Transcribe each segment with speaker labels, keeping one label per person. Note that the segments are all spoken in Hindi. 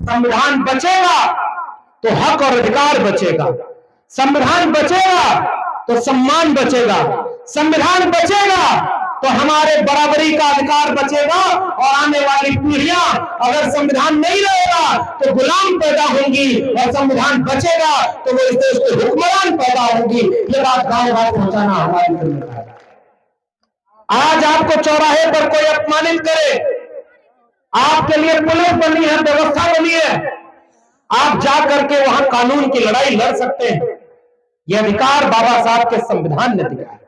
Speaker 1: संविधान बचेगा तो हक और अधिकार बचेगा, संविधान बचेगा तो सम्मान बचेगा, संविधान बचेगा तो हमारे बराबरी का अधिकार बचेगा। और आने वाली पीढ़ियां, अगर संविधान नहीं रहेगा तो गुलाम पैदा होंगी, और संविधान बचेगा तो वो इस देश के हुक्मरान पैदा होंगी। ये बात गांव-गांव पहुंचाना हमारी जिम्मेदारी है। आज आपको चौराहे पर कोई अपमानित करे, आपके लिए पुलिस बनी है, व्यवस्था बनी है, आप जाकर के वहां कानून की लड़ाई लड़ सकते हैं। यह अधिकार बाबा साहब के संविधान ने दिया है।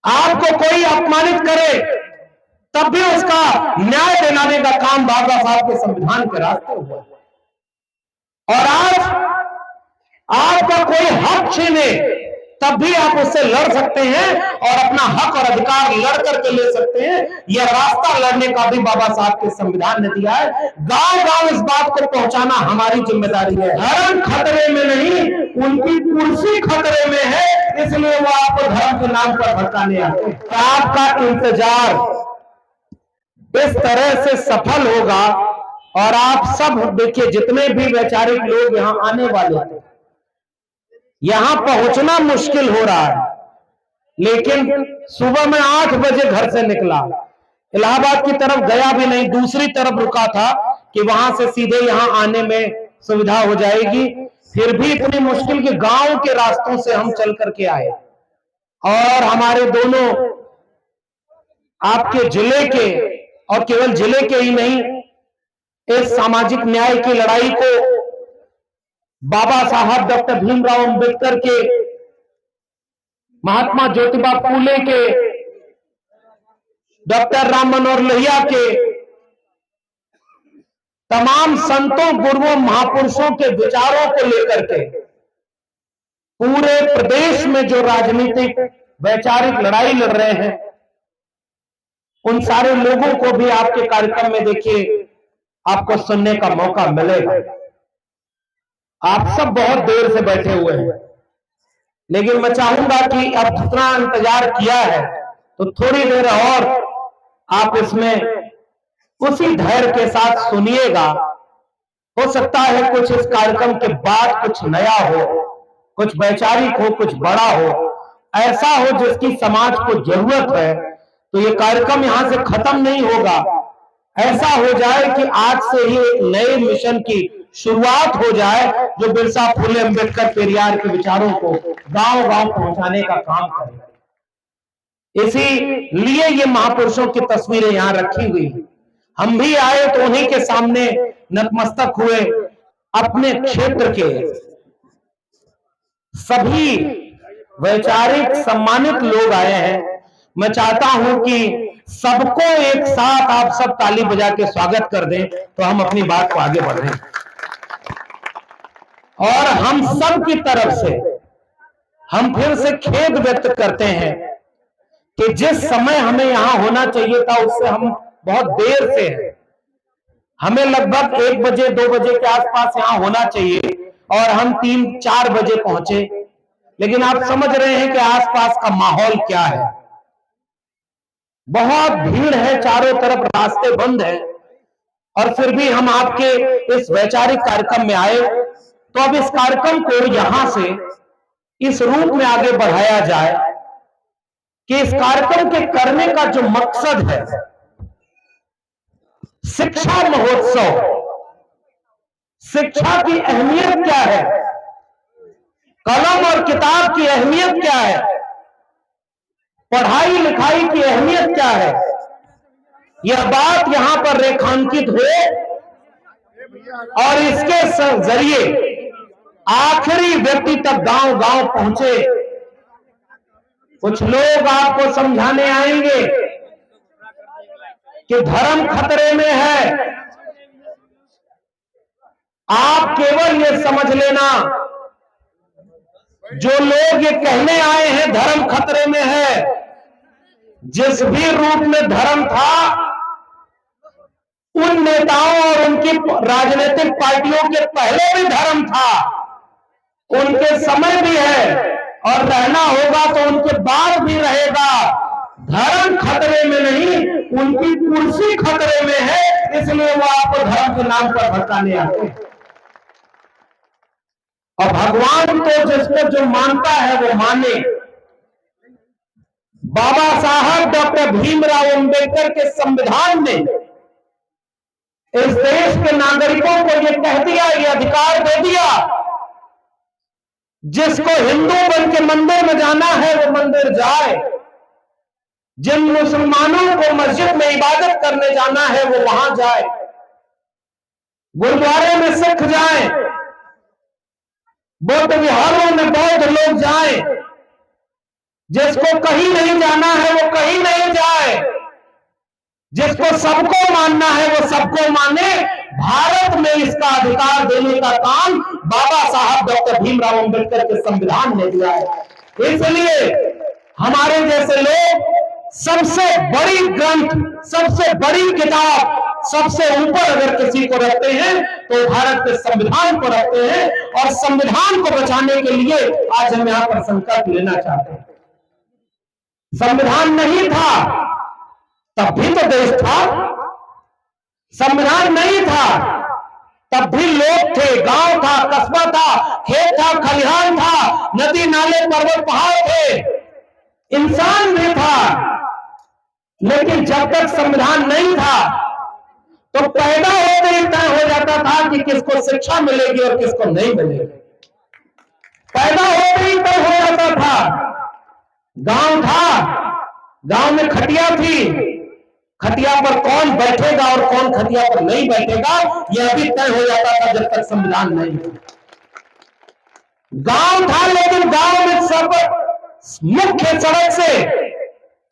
Speaker 1: आपको कोई अपमानित करे तब भी उसका न्याय दिलाने का काम बाबा साहब के संविधान के रास्ते हुआ। और आज आपका कोई हक छीने तब भी आप उससे लड़ सकते हैं और अपना हक और अधिकार लड़ करके ले सकते हैं। यह रास्ता लड़ने का भी बाबा साहब के संविधान ने दिया है। गांव-गांव इस बात को पहुंचाना हमारी जिम्मेदारी है। धर्म खतरे में नहीं, उनकी कुर्सी खतरे में है, इसलिए वो आपको धर्म के नाम पर भड़काने आते हैं। आपका इंतजार इस तरह से सफल होगा। और आप सब देखिए, जितने भी वैचारिक लोग यहां आने वाले थे, यहां पहुंचना मुश्किल हो रहा है, लेकिन सुबह में 8 बजे घर से निकला, इलाहाबाद की तरफ गया भी नहीं, दूसरी तरफ रुका था कि वहां से सीधे यहां आने में सुविधा हो जाएगी। फिर भी इतनी मुश्किल के गांव के रास्तों से हम चल करके आए, और हमारे दोनों आपके जिले के, और केवल जिले के ही नहीं, इस सामाजिक न्याय की लड़ाई को बाबा साहब डॉक्टर भीमराव अंबेडकर के, महात्मा ज्योतिबा फूले के, डॉक्टर राम मनोहर लोहिया के, तमाम संतों, गुरुओं, महापुरुषों के विचारों को लेकर के पूरे प्रदेश में जो राजनीतिक वैचारिक लड़ाई लड़ रहे हैं, उन सारे लोगों को भी आपके कार्यक्रम में देखिए आपको सुनने का मौका मिलेगा। आप सब बहुत देर से बैठे हुए हैं, लेकिन मैं चाहूंगा कि अब जितना इंतजार किया है तो थोड़ी देर और आप इसमें उसी धैर्य के साथ सुनिएगा। हो सकता है कुछ इस कार्यक्रम के बाद कुछ नया हो, कुछ वैचारिक हो, कुछ बड़ा हो, ऐसा हो जिसकी समाज को जरूरत है। तो ये कार्यक्रम यहां से खत्म नहीं होगा, ऐसा हो जाए कि आज से ही एक नए मिशन की शुरुआत हो जाए, जो बिरसा फुले अंबेडकर पेरियार के विचारों को गांव-गांव पहुंचाने का काम करे। इसीलिए ये महापुरुषों की तस्वीरें यहां रखी हुई। हम भी आए तो उन्हीं के सामने नतमस्तक हुए। अपने क्षेत्र के सभी वैचारिक सम्मानित लोग आए हैं। मैं चाहता हूं कि सबको एक साथ आप सब ताली बजा के स्वागत कर दें, तो हम अपनी बात को आगे बढ़ें। और हम सब की तरफ से हम फिर से खेद व्यक्त करते हैं कि जिस समय हमें यहां होना चाहिए था, उससे हम बहुत देर से हैं। हमें लगभग 1 बजे 2 बजे के आसपास यहां होना चाहिए, और हम 3-4 बजे पहुंचे। लेकिन आप समझ रहे हैं कि आसपास का माहौल क्या है। बहुत भीड़ है, चारों तरफ रास्ते बंद हैं, और फिर भी हम आपके इस वैचारिक कार्यक्रम में आए। तो अब इस कार्यक्रम को यहां से इस रूप में आगे बढ़ाया जाए कि इस कार्यक्रम के करने का जो मकसद है, शिक्षा महोत्सव, शिक्षा की अहमियत क्या है, कलम और किताब की अहमियत क्या है, पढ़ाई लिखाई की अहमियत क्या है, यह बात यहां पर रेखांकित हो, और इसके जरिए आखिरी व्यक्ति तक गांव-गांव पहुंचे। कुछ लोग आपको समझाने आएंगे कि धर्म खतरे में है। आप केवल ये समझ लेना, जो लोग ये कहने आए हैं धर्म खतरे में है, जिस भी रूप में धर्म था, उन नेताओं और उनकी राजनीतिक पार्टियों के पहले भी धर्म था, उनके समय भी है, और रहना होगा तो उनके बाद भी रहेगा। धर्म खतरे में नहीं, उनकी कुर्सी खतरे में है, इसलिए वो आपको धर्म के नाम पर भटकाने आते हैं। और भगवान तो जिसको जो मानता है वो माने। बाबा साहब डॉक्टर भीमराव अंबेडकर के संविधान ने इस देश के नागरिकों को यह कह दिया, यह अधिकार दे दिया, जिसको हिंदू बन के मंदिर में जाना है वो मंदिर जाए, जिन मुसलमानों को मस्जिद में इबादत करने जाना है वो वहां जाए, गुरुद्वारे में सिख जाए, बौद्ध विहारों में बौद्ध लोग जाए, जिसको कहीं नहीं जाना है वो कहीं नहीं जाए, जिसको सबको मानना है वो सबको माने। भारत में इसका अधिकार देने का काम बाबा साहब डॉक्टर भीमराव अंबेडकर के संविधान ने दिया है। इसलिए हमारे जैसे लोग सबसे बड़ी ग्रंथ, सबसे बड़ी किताब, सबसे ऊपर अगर किसी को रखते हैं तो भारत के संविधान को रखते हैं, और संविधान को बचाने के लिए आज हम यहां पर संकल्प लेना चाहते हैं। संविधान नहीं था तब भी तो देश था, संविधान नहीं था तब भी लोग थे, गांव था, कस्बा था, खेत था, खलिहान था, नदी नाले पर्वत पहाड़ थे, इंसान भी था। लेकिन जब तक संविधान नहीं था तो पैदा होते ही तय हो जाता था कि किसको शिक्षा मिलेगी और किसको नहीं मिलेगी। पैदा होते ही तय हो जाता था। गांव था, गांव में खटिया थी, खटिया पर कौन बैठेगा और कौन खटिया पर नहीं बैठेगा यह भी तय हो जाता था जब तक संविधान नहीं था। गांव था, लेकिन गांव में सब मुख्य सड़क से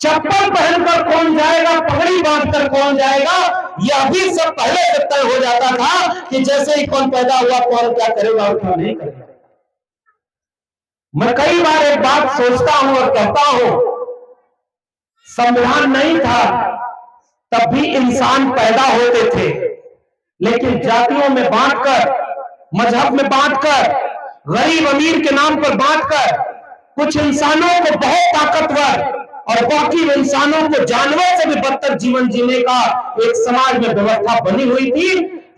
Speaker 1: चप्पल पहनकर कौन जाएगा, पगड़ी बांधकर कौन जाएगा, यह भी सब पहले से तय हो जाता था कि जैसे ही कौन पैदा हुआ कौन क्या करेगा और क्या नहीं करेगा। मैं कई बार एक बात सोचता हूं और कहता हूं, संविधान नहीं था तब भी इंसान पैदा होते थे, लेकिन जातियों में बांटकर, मजहब में बांटकर, गरीब अमीर के नाम पर बांटकर कुछ इंसानों को बहुत ताकतवर और बाकी इंसानों को जानवर से भी बदतर जीवन जीने का एक समाज में व्यवस्था बनी हुई थी।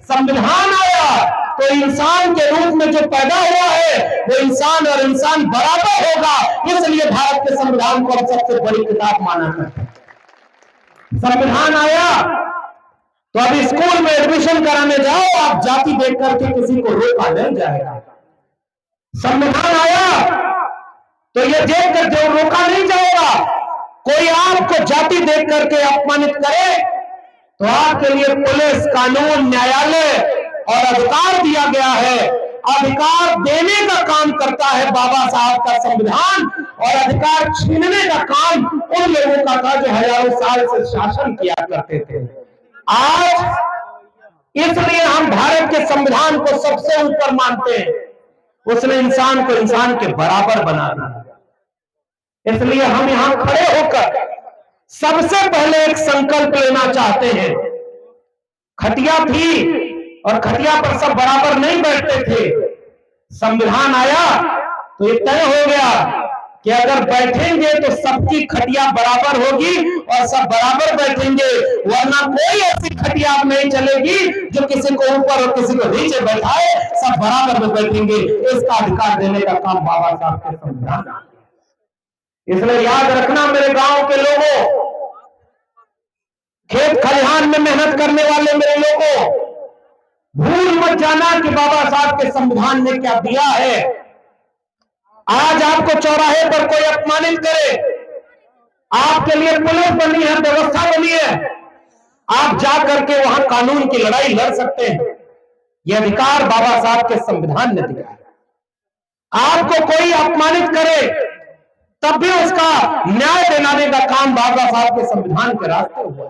Speaker 1: संविधान आया तो इंसान के रूप में जो पैदा हुआ है वो इंसान और इंसान बराबर होगा, इसलिए भारत के संविधान को हम सबसे बड़ी किताब माना करते हैं। संविधान आया तो अब स्कूल में एडमिशन कराने जाओ, आप जाति देख करके किसी को रोका नहीं जाएगा। संविधान आया तो यह देख कर जो रोका नहीं जाएगा, कोई आपको जाति देख करके अपमानित करे तो आपके लिए पुलिस, कानून, न्यायालय और अधिकार दिया गया है। अधिकार देने का काम करता है बाबा साहब का संविधान, और अधिकार छीनने का काम उन लोगों का था जो हजारों साल से शासन किया करते थे। आज इसलिए हम भारत के संविधान को सबसे ऊपर मानते हैं, उसने इंसान को इंसान के बराबर बना दिया। इसलिए हम यहां खड़े होकर सबसे पहले एक संकल्प लेना चाहते हैं। खटिया थी और खटिया पर सब बराबर नहीं बैठते थे। संविधान आया तो ये तय हो गया कि अगर बैठेंगे तो सबकी खटिया बराबर होगी और सब बराबर बैठेंगे, वरना कोई ऐसी खटिया नहीं चलेगी जो किसी को ऊपर और किसी को नीचे बैठाए, सब बराबर में बैठेंगे। इसका अधिकार देने का काम बाबा साहब के संविधान। इसलिए याद रखना मेरे गांव के लोगों, खेत खलिहान में मेहनत करने वाले मेरे लोगों, भूल मत जाना कि बाबा साहब के संविधान ने क्या दिया है। आज आपको चौराहे पर कोई अपमानित करे, आपके लिए पुलिस बनी है, व्यवस्था बनी है, आप जा करके वहां कानून की लड़ाई लड़ सकते हैं। यह अधिकार बाबा साहब के संविधान ने दिया है। आपको कोई अपमानित करे तब भी उसका न्याय दिलाने का काम बाबा साहब के संविधान के रास्ते हुआ।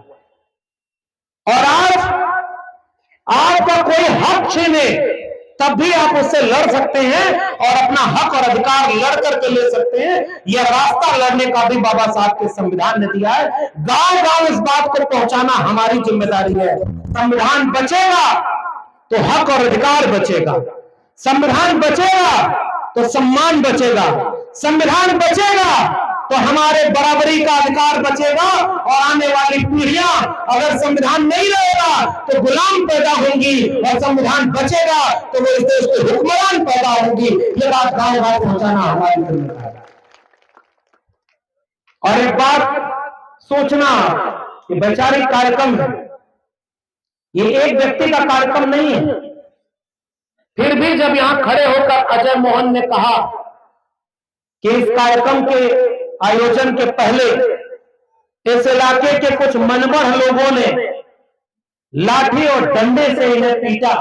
Speaker 1: और आज आपका कोई हक छीने तब भी आप उससे लड़ सकते हैं और अपना हक और अधिकार लड़ करके ले सकते हैं। यह रास्ता लड़ने का भी बाबा साहब के संविधान ने दिया है। गांव गांव इस बात को पहुंचाना हमारी जिम्मेदारी है। संविधान बचेगा तो हक और अधिकार बचेगा, संविधान बचेगा तो सम्मान बचेगा, संविधान बचेगा तो हमारे बराबरी का अधिकार बचेगा, और आने वाली पीढ़ियां, अगर संविधान नहीं रहेगा तो गुलाम पैदा होंगी, और संविधान बचेगा तो वो इस देश के हुक्मरान पैदा होंगी। ये बात गांव गांव पहुंचाना हमारी जिम्मेदारी है। और एक बात सोचना, ये वैचारिक कार्यक्रम है, ये एक व्यक्ति का कार्यक्रम नहीं है। फिर भी जब यहां खड़े होकर अजय मोहन ने कहा कि इस कार्यक्रम के आयोजन के पहले इस इलाके के कुछ मनमढ़ लोगों ने लाठी और डंडे से इन्हें पीटा,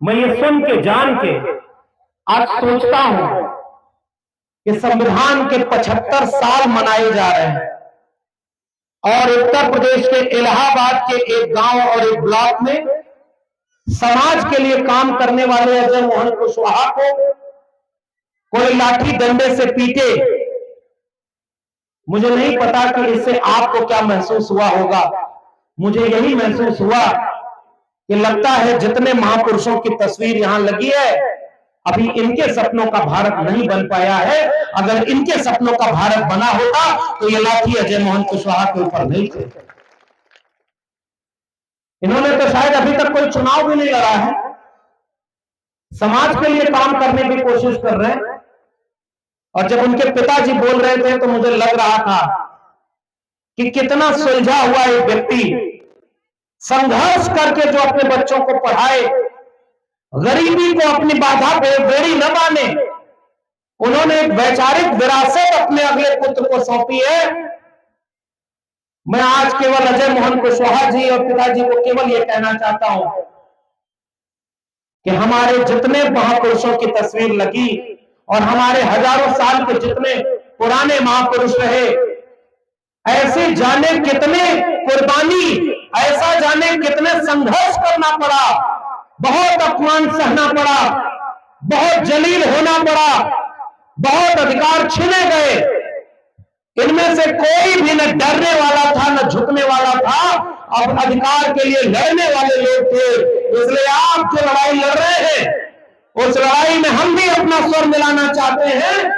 Speaker 1: मैं ये सुन के जान के आज सोचता हूं कि संविधान के 75 साल मनाए जा रहे हैं, और उत्तर प्रदेश के इलाहाबाद के एक गांव और एक ब्लॉक में समाज के लिए काम करने वाले अजय मोहन कुशवाहा को कोई लाठी डंडे से पीटे। मुझे नहीं पता कि इससे आपको क्या महसूस हुआ होगा। मुझे यही महसूस हुआ कि लगता है जितने महापुरुषों की तस्वीर यहां लगी है, अभी इनके सपनों का भारत नहीं बन पाया है। अगर इनके सपनों का भारत बना होता तो ये लाठी अजय मोहन कुशवाहा के ऊपर नहीं थे। इन्होंने तो शायद अभी तक कोई चुनाव भी नहीं लड़ा है, समाज के लिए काम करने की कोशिश कर रहे हैं। और जब उनके पिताजी बोल रहे थे तो मुझे लग रहा था कि कितना सुलझा हुआ एक व्यक्ति संघर्ष करके जो अपने बच्चों को पढ़ाए, गरीबी को अपनी बाधा पे बेड़ी न माने, उन्होंने एक वैचारिक विरासत अपने अगले पुत्र को सौंपी है। मैं आज केवल अजय मोहन कुशवाहा जी और पिताजी को केवल यह कहना चाहता हूं कि हमारे जितने महापुरुषों की तस्वीर लगी और हमारे हजारों साल के जितने पुराने महापुरुष रहे, ऐसे जाने कितने कुर्बानी, ऐसा जाने कितने संघर्ष करना पड़ा, बहुत अपमान सहना पड़ा, बहुत जलील होना पड़ा, बहुत अधिकार छीने गए। इनमें से कोई भी न डरने वाला था न झुकने वाला था, अब अधिकार के लिए लड़ने वाले लोग थे। इसलिए आप जो लड़ाई लड़ रहे हैं, उस लड़ाई में हम भी अपना स्वर मिलाना चाहते हैं।